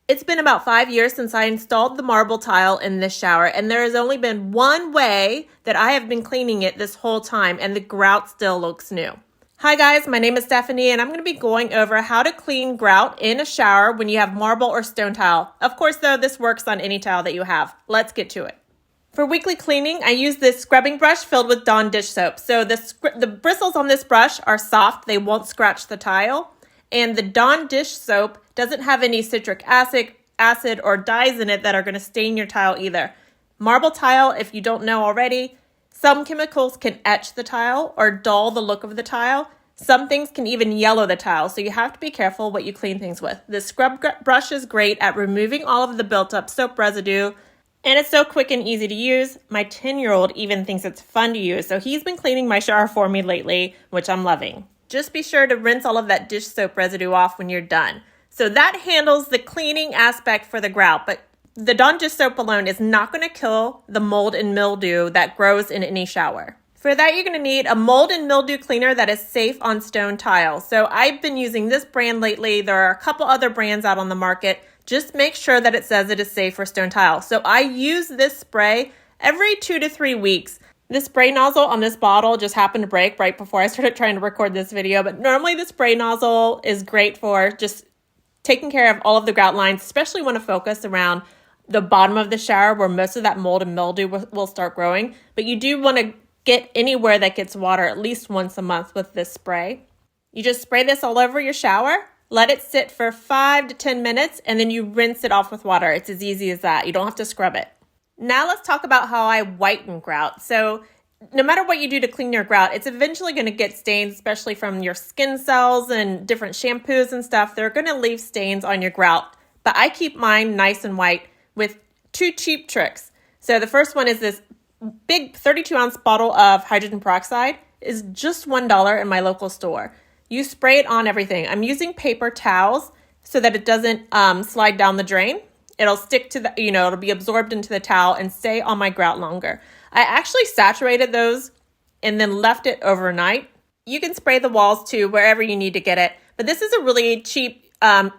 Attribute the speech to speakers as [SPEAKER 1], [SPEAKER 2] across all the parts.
[SPEAKER 1] It's been about 5 years since I installed the marble tile in this shower, and there has only been one way that I have been cleaning it this whole time, and the grout still looks new. Hi guys, my name is Stephanie, and I'm going to be going over how to clean grout in a shower when you have marble or stone tile. Of course, though, this works on any tile that you have. Let's get to it. For weekly cleaning, I use this scrubbing brush filled with Dawn dish soap. So the bristles on this brush are soft, they won't scratch the tile. And the Dawn dish soap doesn't have any citric acid or dyes in it that are going to stain your tile either. Marble tile, if you don't know already, some chemicals can etch the tile or dull the look of the tile. Some things can even yellow the tile, so you have to be careful what you clean things with. This scrub brush is great at removing all of the built-up soap residue, and it's so quick and easy to use. My 10-year-old even thinks it's fun to use, so he's been cleaning my shower for me lately, which I'm loving. Just be sure to rinse all of that dish soap residue off when you're done. So that handles the cleaning aspect for the grout, but the Dawn dish soap alone is not going to kill the mold and mildew that grows in any shower. For that, you're going to need a mold and mildew cleaner that is safe on stone tile. So I've been using this brand lately. There are a couple other brands out on the market. Just make sure that it says it is safe for stone tile. So I use this spray every 2 to 3 weeks. The spray nozzle on this bottle just happened to break right before I started trying to record this video, but normally the spray nozzle is great for just taking care of all of the grout lines, especially when to focus around the bottom of the shower where most of that mold and mildew will start growing. But you do want to get anywhere that gets water at least once a month with this spray. You just spray this all over your shower, let it sit for 5 to 10 minutes, and then you rinse it off with water. It's as easy as that. You don't have to scrub it. Now let's talk about how I whiten grout. So no matter what you do to clean your grout, it's eventually going to get stains, especially from your skin cells and different shampoos and stuff. They're going to leave stains on your grout. But I keep mine nice and white with 2 cheap tricks. So the first one is this big 32-ounce bottle of hydrogen peroxide is just $1 in my local store. You spray it on everything. I'm using paper towels so that it doesn't slide down the drain. It'll stick to the, it'll be absorbed into the towel and stay on my grout longer. I actually saturated those and then left it overnight. You can spray the walls too, wherever you need to get it. But this is a really cheap,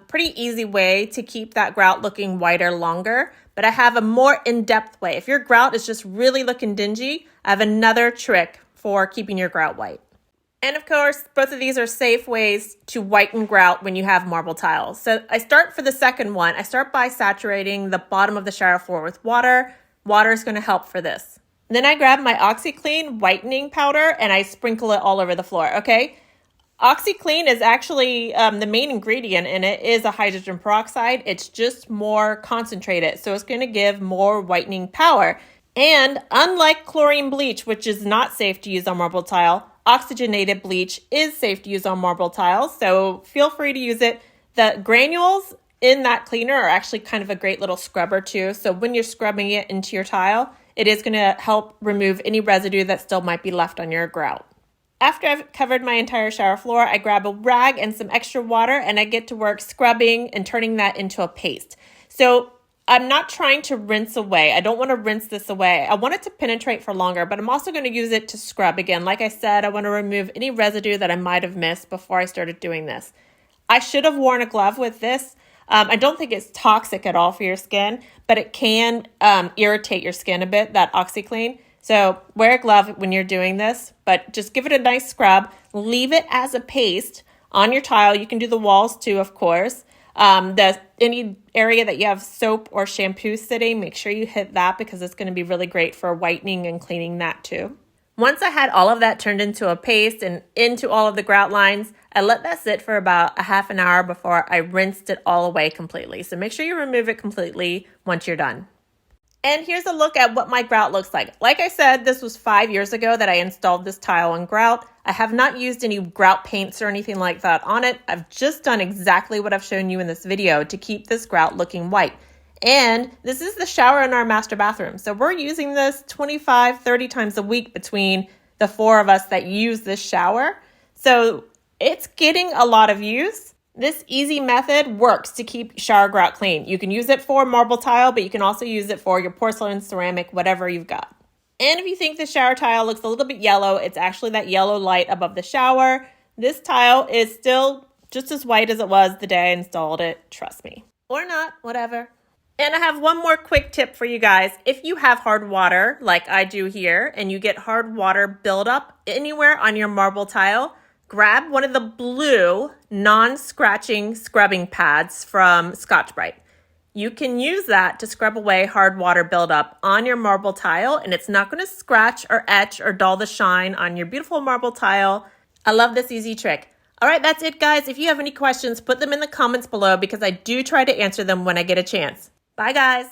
[SPEAKER 1] pretty easy way to keep that grout looking whiter longer. But I have a more in-depth way. If your grout is just really looking dingy, I have another trick for keeping your grout white. And of course, both of these are safe ways to whiten grout when you have marble tiles. So I start for the second one. I start by saturating the bottom of the shower floor with water. Water is going to help for this. Then I grab my OxiClean whitening powder and I sprinkle it all over the floor, okay? OxiClean is actually, the main ingredient in it is a hydrogen peroxide. It's just more concentrated, so it's going to give more whitening power. And unlike chlorine bleach, which is not safe to use on marble tile, oxygenated bleach is safe to use on marble tiles, so feel free to use it. The granules in that cleaner are actually kind of a great little scrubber too, so when you're scrubbing it into your tile, it is going to help remove any residue that still might be left on your grout. After I've covered my entire shower floor, I grab a rag and some extra water and I get to work scrubbing and turning that into a paste. So I'm not trying to rinse away. I don't want to rinse this away. I want it to penetrate for longer, but I'm also going to use it to scrub again. Like I said, I want to remove any residue that I might have missed before I started doing this. I should have worn a glove with this. I don't think it's toxic at all for your skin, but it can irritate your skin a bit, that OxiClean. So wear a glove when you're doing this, but just give it a nice scrub. Leave it as a paste on your tile. You can do the walls too, of course. Any area that you have soap or shampoo sitting, make sure you hit that because it's going to be really great for whitening and cleaning that too. Once I had all of that turned into a paste and into all of the grout lines, I let that sit for about a half an hour before I rinsed it all away completely. So make sure you remove it completely once you're done. And here's a look at what my grout looks like. Like I said, this was 5 years ago that I installed this tile on grout. I have not used any grout paints or anything like that on it. I've just done exactly what I've shown you in this video to keep this grout looking white. And this is the shower in our master bathroom. So we're using this 25, 30 times a week between the 4 of us that use this shower. So it's getting a lot of use. This easy method works to keep shower grout clean. You can use it for marble tile, but you can also use it for your porcelain, ceramic, whatever you've got. And if you think the shower tile looks a little bit yellow, it's actually that yellow light above the shower. This tile is still just as white as it was the day I installed it, trust me. Or not, whatever. And I have one more quick tip for you guys. If you have hard water, like I do here, and you get hard water buildup anywhere on your marble tile, grab one of the blue non-scratching scrubbing pads from Scotch-Brite. You can use that to scrub away hard water buildup on your marble tile, and it's not going to scratch or etch or dull the shine on your beautiful marble tile. I love this easy trick. All right, that's it, guys. If you have any questions, put them in the comments below because I do try to answer them when I get a chance. Bye, guys.